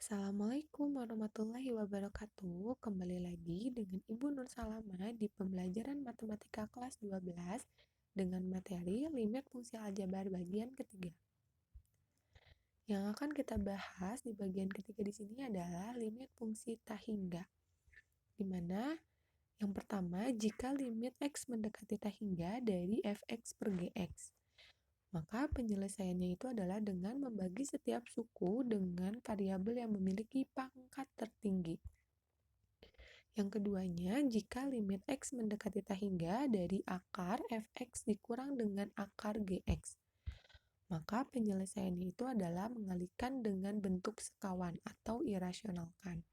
Assalamualaikum warahmatullahi wabarakatuh. Kembali lagi dengan Ibu Nur Salama di pembelajaran matematika kelas 12 dengan materi limit fungsi aljabar bagian ketiga. Yang akan kita bahas di bagian ketiga di sini adalah limit fungsi tak hingga. Di mana yang pertama, jika limit x mendekati tak hingga dari fx per gx. Maka penyelesaiannya itu adalah dengan membagi setiap suku dengan variabel yang memiliki pangkat tertinggi. Yang keduanya, jika limit x mendekati tak hingga dari akar fx dikurang dengan akar gx. Maka penyelesaiannya itu adalah mengalihkan dengan bentuk sekawan atau irasionalkan.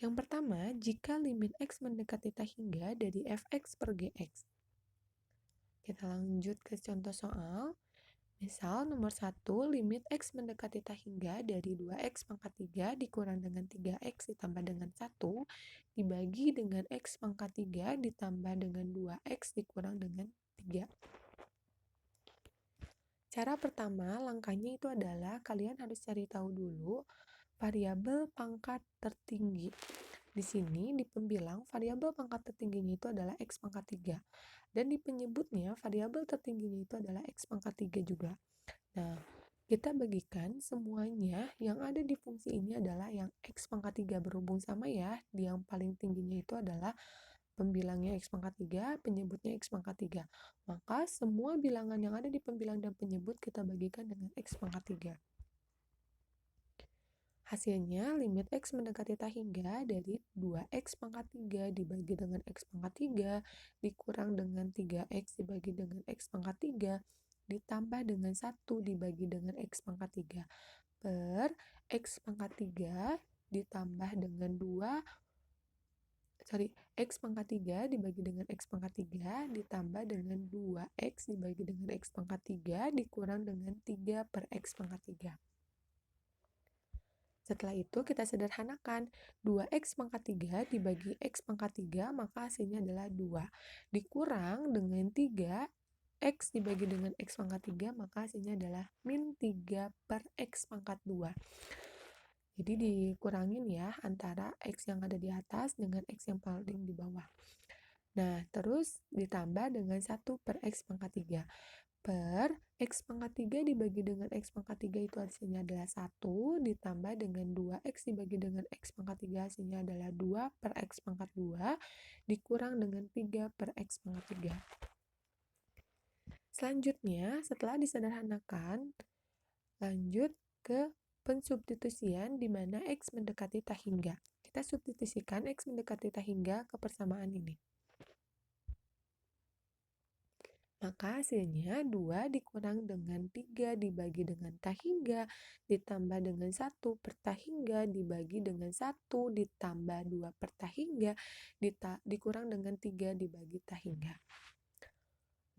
Yang pertama, jika limit x mendekati tak hingga dari fx per gx. Kita lanjut ke contoh soal. Misal nomor 1, limit x mendekati tak hingga dari 2x pangkat 3 dikurang dengan 3x ditambah dengan 1 dibagi dengan x pangkat 3 ditambah dengan 2x dikurang dengan 3. Cara pertama, langkahnya itu adalah kalian harus cari tahu dulu variabel pangkat tertinggi. Di sini di pembilang variabel pangkat tertingginya itu adalah x pangkat 3. Dan di penyebutnya variabel tertingginya itu adalah x pangkat 3 juga. Nah, kita bagikan semuanya yang ada di fungsi ini adalah yang x pangkat 3 berhubung sama ya. Yang paling tingginya itu adalah pembilangnya x pangkat 3, penyebutnya x pangkat 3. Maka semua bilangan yang ada di pembilang dan penyebut kita bagikan dengan x pangkat 3. Hasilnya, limit x mendekati tak hingga dari 2x pangkat 3 dibagi dengan x pangkat 3 dikurang dengan 3x dibagi dengan x pangkat 3 ditambah dengan 1 dibagi dengan x pangkat 3 per x pangkat 3 ditambah dengan x pangkat 3 dibagi dengan x pangkat 3 ditambah dengan 2x dibagi dengan x pangkat 3 dikurang dengan 3 per x pangkat 3. Setelah itu kita sederhanakan 2x pangkat 3 dibagi x pangkat 3 maka hasilnya adalah 2. Dikurang dengan 3x dibagi dengan x pangkat 3 maka hasilnya adalah min 3 per x pangkat 2. Jadi dikurangin ya antara x yang ada di atas dengan x yang paling di bawah. Nah, terus ditambah dengan 1 per x pangkat 3. Per x pangkat 3 dibagi dengan x pangkat 3 itu hasilnya adalah 1 ditambah dengan 2x dibagi dengan x pangkat 3 hasilnya adalah 2 per x pangkat 2 dikurang dengan 3 per x pangkat 3. Selanjutnya, setelah disederhanakan, lanjut ke pensubstitusian di mana x mendekati tak hingga. Kita substitusikan x mendekati tak hingga ke persamaan ini. Maka hasilnya 2 dikurang dengan 3 dibagi dengan tak hingga ditambah dengan 1 per tak hingga dibagi dengan 1 ditambah 2 per tak hingga dikurang dengan 3 dibagi tak hingga.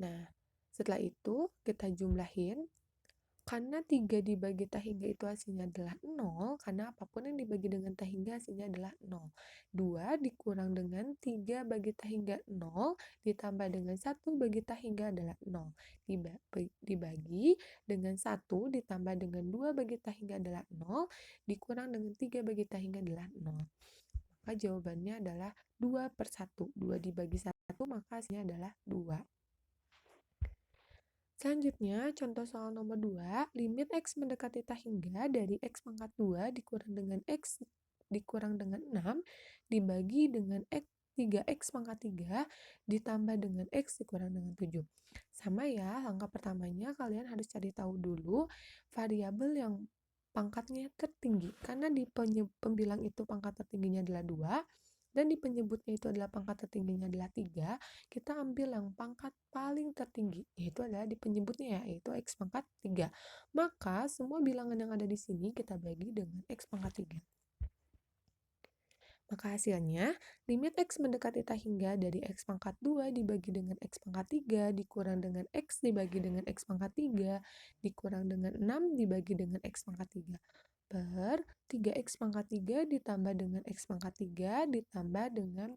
Nah, setelah itu kita jumlahin. Karena 3 dibagi tak hingga itu hasilnya adalah 0, karena apapun yang dibagi dengan tak hingga hasilnya adalah 0. 2 dikurang dengan 3 bagi tak hingga 0, ditambah dengan 1 bagi tak hingga adalah 0. Dibagi dengan 1 ditambah dengan 2 bagi tak hingga adalah 0, dikurang dengan 3 bagi tak hingga adalah 0. Maka jawabannya adalah 2 per 1. 2 dibagi 1, maka hasilnya adalah 2. Selanjutnya, contoh soal nomor 2, limit x mendekati tak hingga dari x pangkat 2 dikurang dengan x dikurang dengan 6 dibagi dengan 3x pangkat 3 ditambah dengan x dikurang dengan 7. Sama ya, langkah pertamanya kalian harus cari tahu dulu variabel yang pangkatnya tertinggi. Karena di pembilang itu pangkat tertingginya adalah 2, dan di penyebutnya itu adalah pangkat tertingginya adalah 3, kita ambil yang pangkat paling tertinggi, yaitu adalah di penyebutnya ya, yaitu x pangkat 3. Maka semua bilangan yang ada di sini kita bagi dengan x pangkat 3. Maka hasilnya, limit x mendekati tak hingga dari x pangkat 2 dibagi dengan x pangkat 3 dikurang dengan x dibagi dengan x pangkat 3 dikurang dengan 6 dibagi dengan x pangkat 3 per 3x pangkat 3 ditambah dengan x pangkat 3 ditambah dengan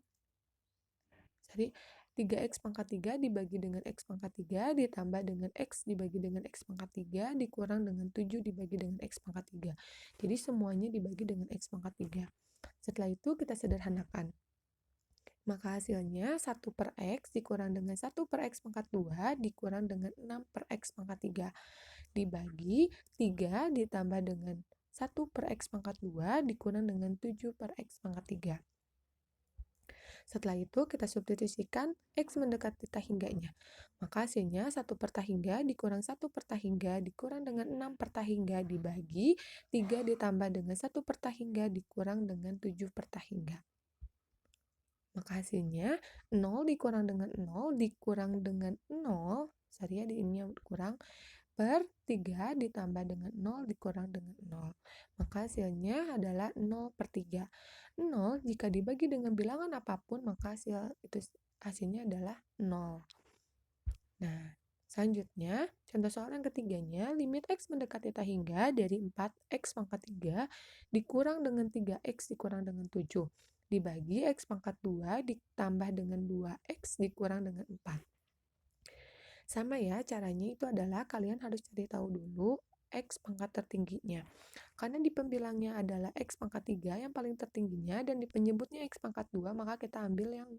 3x pangkat 3 dibagi dengan x pangkat 3 ditambah dengan x dibagi dengan x pangkat 3 dikurang dengan 7 dibagi dengan x pangkat 3. Jadi semuanya dibagi dengan x pangkat 3. Setelah itu kita sederhanakan. Maka hasilnya 1 per x dikurang dengan 1 per x pangkat 2 dikurang dengan 6 per x pangkat 3. Dibagi 3 ditambah dengan 1 per x pangkat 2 dikurang dengan 7 per x pangkat 3. Setelah itu kita substitusikan x mendekati tahingganya. Maka hasilnya 1 per tahingga dikurang 1 per tahingga dikurang dengan 6 per tahingga dibagi 3 ditambah dengan 1 per tahingga dikurang dengan 7 per tahingga. Maka hasilnya 0 dikurang dengan 0 dikurang dengan 0, sorry ya, di ininya kurang, per 3 ditambah dengan 0 dikurang dengan 0. Maka hasilnya adalah 0 per 3. 0 jika dibagi dengan bilangan apapun, maka hasilnya adalah 0. Nah, selanjutnya, contoh soal yang ketiganya, limit x mendekati tahingga dari 4x pangkat 3 dikurang dengan 3x dikurang dengan 7. Dibagi x pangkat 2 ditambah dengan 2x dikurang dengan 4. Sama ya, caranya itu adalah kalian harus cari tahu dulu x pangkat tertingginya. Karena di pembilangnya adalah x pangkat 3 yang paling tertingginya dan di penyebutnya x pangkat 2, maka kita ambil yang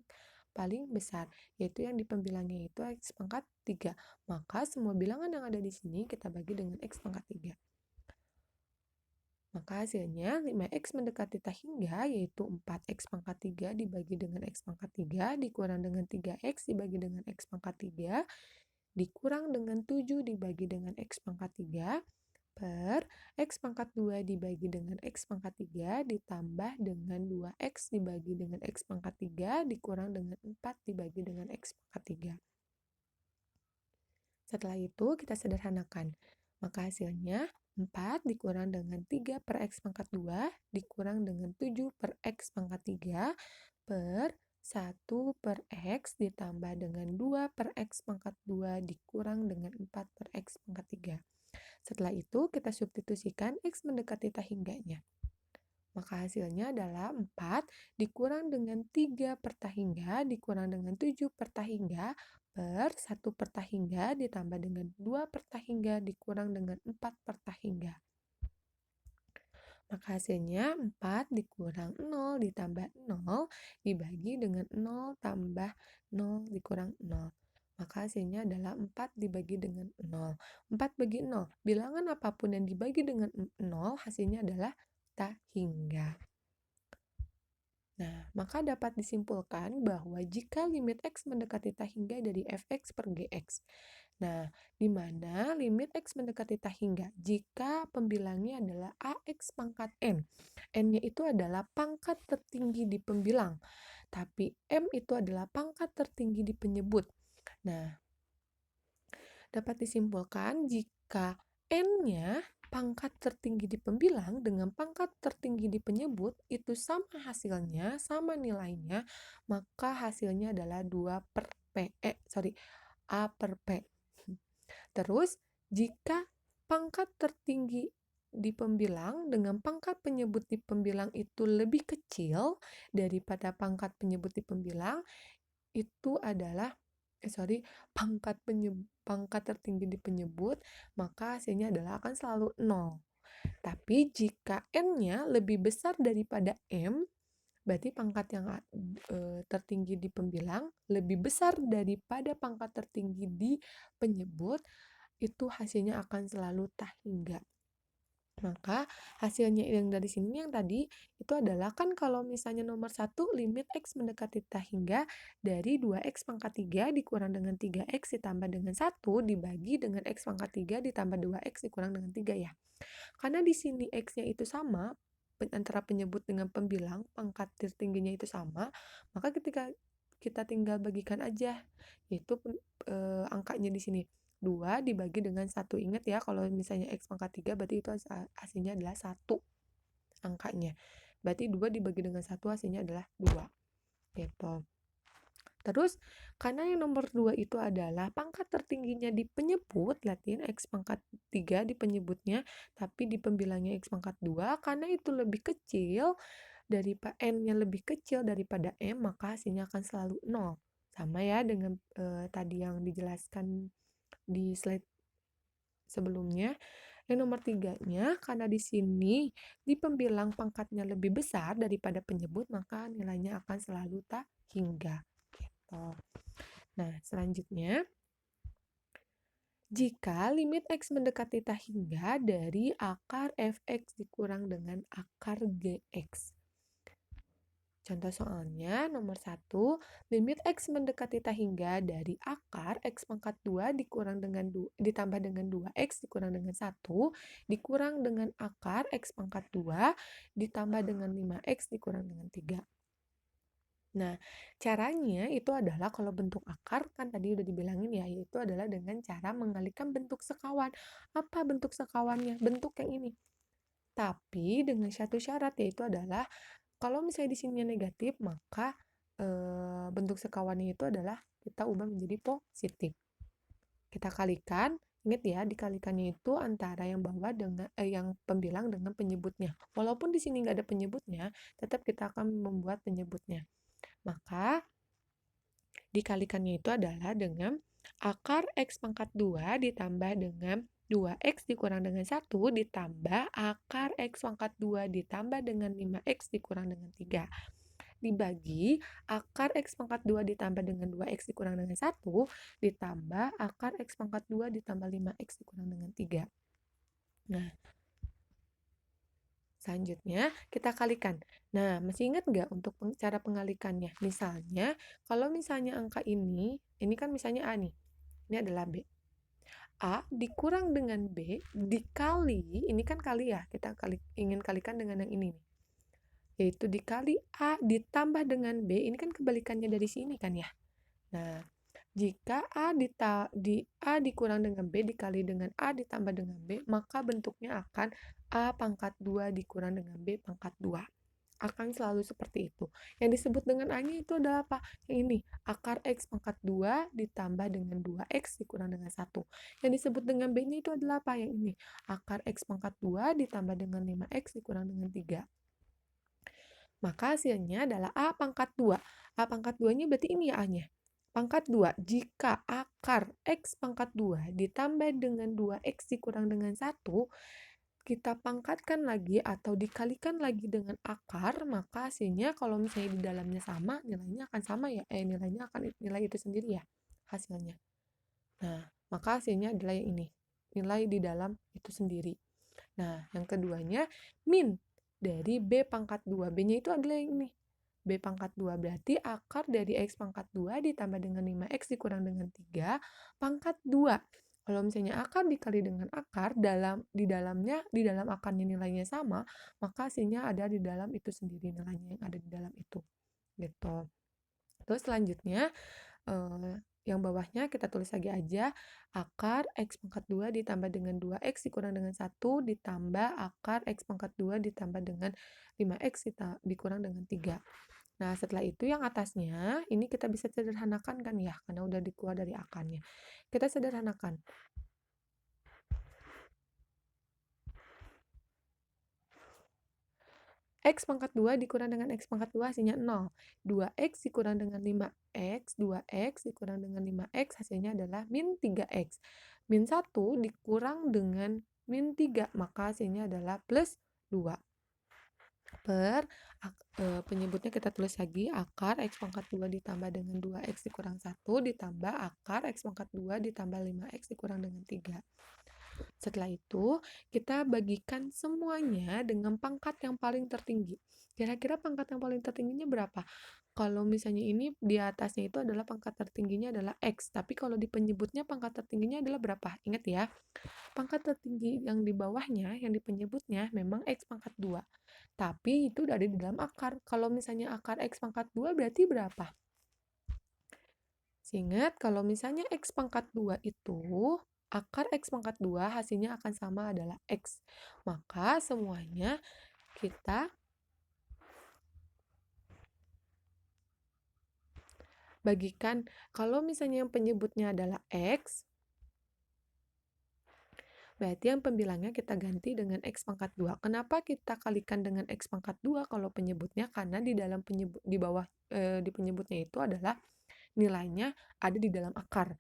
paling besar, yaitu yang di pembilangnya itu x pangkat 3. Maka semua bilangan yang ada di sini kita bagi dengan x pangkat 3. Maka hasilnya 5x mendekati tahingga yaitu 4x pangkat 3 dibagi dengan x pangkat 3 dikurang dengan 3x dibagi dengan x pangkat 3 dikurang dengan 7 dibagi dengan x pangkat 3 per x pangkat 2 dibagi dengan x pangkat 3 ditambah dengan 2x dibagi dengan x pangkat 3 dikurang dengan 4 dibagi dengan x pangkat 3. Setelah itu kita sederhanakan. Maka hasilnya 4 dikurang dengan 3 per x pangkat 2 dikurang dengan 7 per x pangkat 3 per 1 per x ditambah dengan 2 per x pangkat 2 dikurang dengan 4 per x pangkat 3. Setelah itu kita substitusikan x mendekati tahingganya. Maka hasilnya adalah 4 dikurang dengan 3 per tahingga dikurang dengan 7 per tahingga per 1 per tahingga ditambah dengan 2 per tahingga dikurang dengan 4 per tahingga. Maka hasilnya 4 dikurang 0 ditambah 0 dibagi dengan 0 tambah 0 dikurang 0. Maka hasilnya adalah 4 dibagi dengan 0. 4 bagi 0. Bilangan apapun yang dibagi dengan 0 hasilnya adalah tahingga. Nah, maka dapat disimpulkan bahwa jika limit x mendekati tahingga dari fx per gx. Nah, di mana limit x mendekati tahingga jika pembilangnya adalah ax pangkat n. N-nya itu adalah pangkat tertinggi di pembilang, tapi m itu adalah pangkat tertinggi di penyebut. Nah, dapat disimpulkan jika n-nya pangkat tertinggi di pembilang dengan pangkat tertinggi di penyebut itu sama hasilnya, sama nilainya, maka hasilnya adalah 2 per P. A per P. Terus, jika pangkat tertinggi di pembilang dengan pangkat penyebut di pembilang itu lebih kecil daripada pangkat penyebut di pembilang, itu adalah pangkat tertinggi di penyebut, maka hasilnya adalah akan selalu 0. Tapi jika n-nya lebih besar daripada m, berarti pangkat yang tertinggi di pembilang lebih besar daripada pangkat tertinggi di penyebut, itu hasilnya akan selalu tahingga. Maka hasilnya yang dari sini yang tadi itu adalah kan kalau misalnya nomor 1 limit x mendekati tahingga dari 2x pangkat 3 dikurang dengan 3x ditambah dengan 1 dibagi dengan x pangkat 3 ditambah 2x dikurang dengan 3 ya. Karena di sini x-nya itu sama antara penyebut dengan pembilang, pangkat tertingginya itu sama, maka ketika kita tinggal bagikan aja, yaitu angkanya di sini. 2 dibagi dengan 1. Ingat ya, kalau misalnya x pangkat 3 berarti itu hasilnya adalah 1 angkanya. Berarti 2 dibagi dengan 1 hasilnya adalah 2. Gitu. Terus, karena yang nomor 2 itu adalah pangkat tertingginya di penyebut, Latin x pangkat 3 di penyebutnya, tapi di pembilangnya x pangkat 2, karena itu lebih kecil, n-nya lebih kecil daripada m, maka hasilnya akan selalu 0. Sama ya dengan tadi yang dijelaskan di slide sebelumnya. Yang nomor tiganya, karena di sini di pembilang pangkatnya lebih besar daripada penyebut, maka nilainya akan selalu tak hingga. Gitu. Nah, selanjutnya, jika limit X mendekati tak hingga dari akar fx dikurang dengan akar gx. Contoh soalnya nomor 1, limit X mendekati tak hingga dari akar X pangkat 2 dikurang dengan ditambah dengan 2X dikurang dengan 1 dikurang dengan akar X pangkat 2 ditambah dengan 5X dikurang dengan 3. Nah, caranya itu adalah kalau bentuk akar kan tadi udah dibilangin ya, yaitu adalah dengan cara mengalihkan bentuk sekawan. Apa bentuk sekawannya? Bentuk yang ini. Tapi dengan satu syarat, yaitu adalah kalau misalnya di sininya negatif, maka bentuk sekawannya itu adalah kita ubah menjadi positif. Kita kalikan, ingat ya, dikalikannya itu antara yang bawah dengan yang pembilang dengan penyebutnya. Walaupun di sini nggak ada penyebutnya, tetap kita akan membuat penyebutnya. Maka dikalikannya itu adalah dengan akar X pangkat 2 ditambah dengan 2X dikurang dengan 1 ditambah akar X pangkat 2 ditambah dengan 5X dikurang dengan 3. Dibagi akar X pangkat 2 ditambah dengan 2X dikurang dengan 1 ditambah akar X pangkat 2 ditambah 5X dikurang dengan 3. Nah, selanjutnya kita kalikan. Nah, masih ingat nggak untuk cara pengalikannya? Misalnya, kalau misalnya angka ini kan misalnya A nih, ini adalah B. A dikurang dengan B dikali, ini kan kali ya, kita ingin kalikan dengan yang ini nih. Yaitu dikali A ditambah dengan B, ini kan kebalikannya dari sini kan ya. Nah, jika A dikurang dengan B dikali dengan A ditambah dengan B, maka bentuknya akan A pangkat 2 dikurang dengan B pangkat 2. Akan selalu seperti itu. Yang disebut dengan A-nya itu adalah apa? Yang ini, akar X pangkat 2 ditambah dengan 2X dikurang dengan 1. Yang disebut dengan B-nya itu adalah apa? Yang ini, akar X pangkat 2 ditambah dengan 5X dikurang dengan 3. Maka hasilnya adalah A pangkat 2. A pangkat 2-nya berarti ini ya A-nya. Pangkat 2, jika akar X pangkat 2 ditambah dengan 2X dikurang dengan 1, kita pangkatkan lagi atau dikalikan lagi dengan akar, maka hasilnya kalau misalnya di dalamnya sama, nilainya akan sama ya, nilainya akan nilai itu sendiri ya, hasilnya. Nah, maka hasilnya adalah yang ini, nilai di dalam itu sendiri. Nah, yang keduanya, min dari B pangkat 2. B-nya itu adalah yang ini. B pangkat 2 berarti akar dari X pangkat 2 ditambah dengan 5X dikurang dengan 3 pangkat 2. Kalau misalnya akar dikali dengan akar, di dalam akarnya nilainya sama, maka hasilnya ada di dalam itu sendiri, nilainya yang ada di dalam itu. Gitu. Terus selanjutnya, yang bawahnya kita tulis lagi aja, akar X pangkat 2 ditambah dengan 2X dikurang dengan 1 ditambah akar X pangkat 2 ditambah dengan 5X dikurang dengan 3. Nah, setelah itu yang atasnya, ini kita bisa sederhanakan kan ya, karena udah dikeluar dari akarnya. Kita sederhanakan. X pangkat 2 dikurang dengan X pangkat 2 hasilnya 0. 2X dikurang dengan 5X, 2X dikurang dengan 5X hasilnya adalah min 3X. Min 1 dikurang dengan min 3, maka hasilnya adalah plus 2. Penyebutnya kita tulis lagi, akar X pangkat 2 ditambah dengan 2X dikurang 1 ditambah akar X pangkat 2 ditambah 5X dikurang dengan 3. Setelah itu, kita bagikan semuanya dengan pangkat yang paling tertinggi. Kira-kira pangkat yang paling tertingginya berapa? Kalau misalnya ini di atasnya itu adalah pangkat tertingginya adalah X, tapi kalau di penyebutnya pangkat tertingginya adalah berapa? Ingat ya, pangkat tertinggi yang di bawahnya, yang di penyebutnya memang X pangkat 2. Tapi itu udah ada di dalam akar. Kalau misalnya akar X pangkat 2 berarti berapa? Ingat, kalau misalnya X pangkat 2 itu, akar X pangkat 2 hasilnya akan sama adalah X. Maka semuanya kita bagikan. Kalau misalnya yang penyebutnya adalah X, berarti yang pembilangnya kita ganti dengan X pangkat 2. Kenapa kita kalikan dengan X pangkat 2 kalau penyebutnya? Karena di dalam di bawah di penyebutnya itu adalah nilainya ada di dalam akar.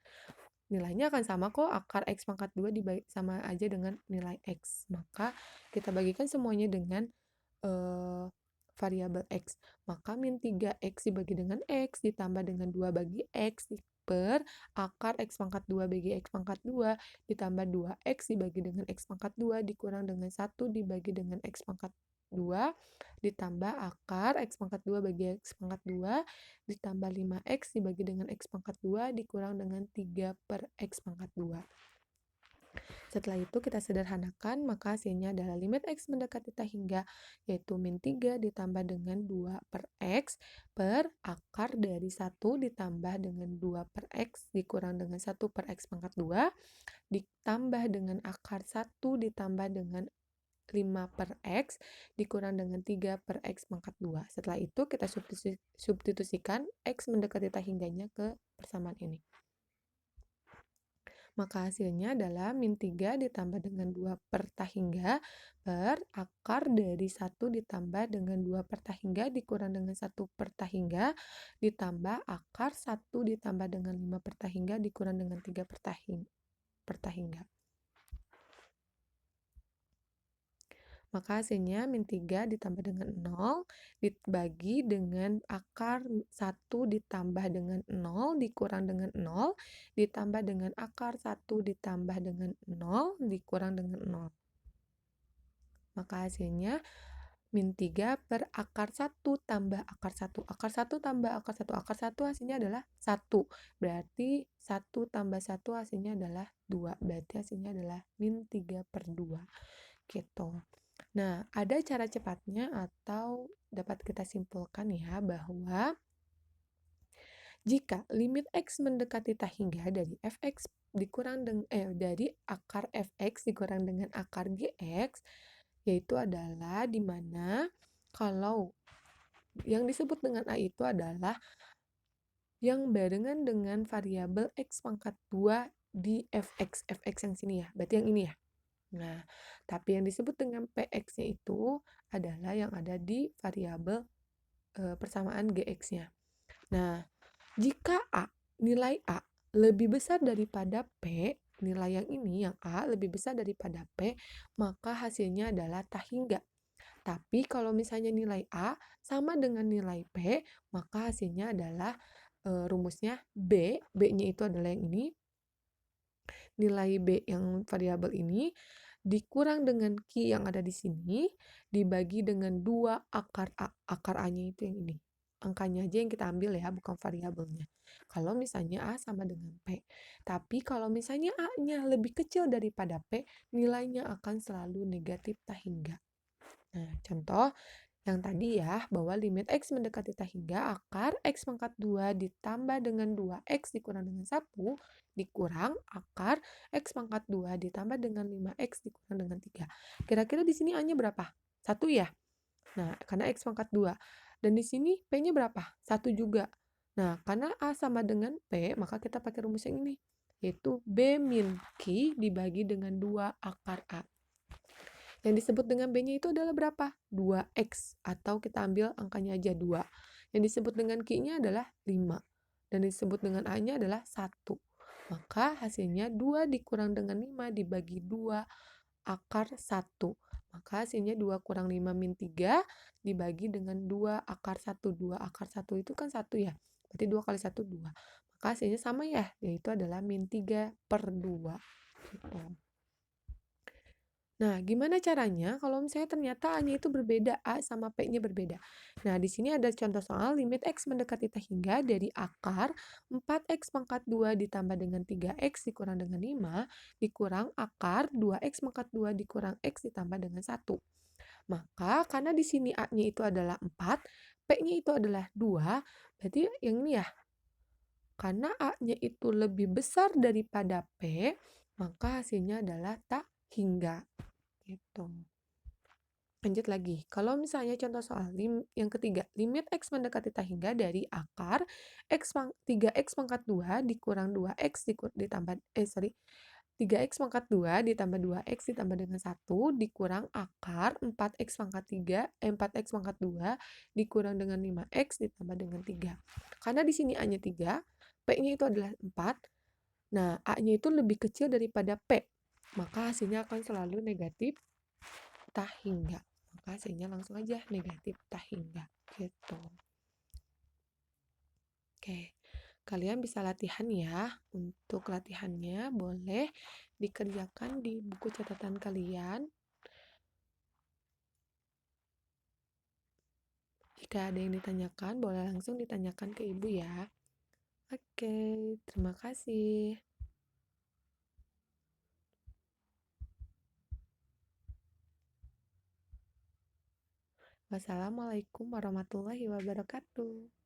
Nilainya akan sama kok, akar X pangkat 2 sama aja dengan nilai X. Maka kita bagikan semuanya dengan variabel X. Maka min 3X dibagi dengan X ditambah dengan 2 bagi X per akar X pangkat 2 bagi X pangkat 2 ditambah 2X dibagi dengan X pangkat 2 dikurang dengan 1 dibagi dengan X pangkat 2 ditambah akar X pangkat 2 bagi X pangkat 2 ditambah 5X dibagi dengan X pangkat 2 dikurang dengan 3 per X pangkat 2. Setelah itu kita sederhanakan, maka hasilnya adalah limit X mendekati tak hingga, yaitu min 3 ditambah dengan 2 per X per akar dari 1 ditambah dengan 2 per X dikurang dengan 1 per X pangkat 2 ditambah dengan akar 1 ditambah dengan 5 per X dikurang dengan 3 per X pangkat 2. Setelah itu kita substitusikan X mendekati tak hingganya ke persamaan ini. Maka hasilnya adalah min 3 ditambah dengan 2 per tak hingga per akar dari 1 ditambah dengan 2 per tak hingga dikurang dengan 1 per tak hingga ditambah akar 1 ditambah dengan 5 per tak hingga dikurang dengan 3 per tak hingga. Maka hasilnya min 3 ditambah dengan 0 dibagi dengan akar 1 ditambah dengan 0 dikurang dengan 0 ditambah dengan akar 1 ditambah dengan 0 dikurang dengan 0. Maka hasilnya min 3 per akar 1 tambah akar 1. Akar 1 tambah akar 1. Akar 1 hasilnya adalah 1. Berarti 1 tambah 1 hasilnya adalah 2. Berarti hasilnya adalah min 3 per 2. Gitu. Nah, ada cara cepatnya atau dapat kita simpulkan ya bahwa jika limit X mendekati tak hingga dari fx dikurang dari akar fx dikurang dengan akar gx, yaitu adalah di mana kalau yang disebut dengan A itu adalah yang barengan dengan variabel X pangkat 2 di fx yang sini ya, berarti yang ini ya. Nah, tapi yang disebut dengan px-nya itu adalah yang ada di variabel persamaan gx-nya. Nah, jika nilai A lebih besar daripada P, nilai yang ini, yang A lebih besar daripada P, maka hasilnya adalah tak hingga. Tapi kalau misalnya nilai A sama dengan nilai P, maka hasilnya adalah rumusnya B-nya itu adalah yang ini, nilai B yang variabel ini dikurang dengan Q yang ada di sini dibagi dengan 2 akar A. Akar A-nya itu yang ini. Angkanya aja yang kita ambil ya, bukan variabelnya. Kalau misalnya A sama dengan P. Tapi kalau misalnya A-nya lebih kecil daripada P, nilainya akan selalu negatif tak hingga. Nah, contoh yang tadi ya, bahwa limit X mendekati tak hingga akar X pangkat 2 ditambah dengan 2X dikurang dengan 1 dikurang akar X pangkat 2 ditambah dengan 5X dikurang dengan 3. Kira-kira di sini A-nya berapa? 1 ya? Nah, karena X pangkat 2. Dan di sini P-nya berapa? 1 juga. Nah, karena A sama dengan P, maka kita pakai rumus yang ini, yaitu B min Q dibagi dengan 2 akar A. Yang disebut dengan B-nya itu adalah berapa? 2X, atau kita ambil angkanya aja 2. Yang disebut dengan Q-nya adalah 5. Dan disebut dengan A-nya adalah 1. Maka hasilnya 2 dikurang dengan 5 dibagi 2 akar 1. Maka hasilnya 2 kurang 5 min 3 dibagi dengan 2 akar 1. 2 akar 1 itu kan 1 ya. Berarti 2 kali 1, 2. Maka hasilnya sama ya, yaitu adalah min 3 per 2. Gitu. Nah, gimana caranya kalau misalnya ternyata A-nya itu berbeda, A sama P-nya berbeda. Nah, di sini ada contoh soal limit X mendekati tak hingga dari akar 4X pangkat 2 ditambah dengan 3X dikurang dengan 5 dikurang akar 2X pangkat 2 dikurang X ditambah dengan 1. Maka karena di sini A-nya itu adalah 4, P-nya itu adalah 2, berarti yang ini ya. Karena A-nya itu lebih besar daripada P, maka hasilnya adalah tak hingga. Gitu. Lanjut lagi, kalau misalnya contoh soal yang ketiga, limit X mendekati tak hingga dari akar 3X pangkat 2 dikurang 2X ditambah 3X pangkat 2 ditambah 2X ditambah dengan 1 dikurang akar 4X pangkat 4X pangkat 2 dikurang dengan 5X ditambah dengan 3. Karena di sini A-nya 3, P-nya itu adalah 4. Nah, A-nya itu lebih kecil daripada P. Maka hasilnya akan selalu negatif tak hingga. Maka hasilnya langsung aja negatif tak hingga. Gitu. Oke. Kalian bisa latihan ya. Untuk latihannya boleh dikerjakan di buku catatan kalian. Jika ada yang ditanyakan, boleh langsung ditanyakan ke ibu ya. Oke, terima kasih. Wassalamualaikum warahmatullahi wabarakatuh.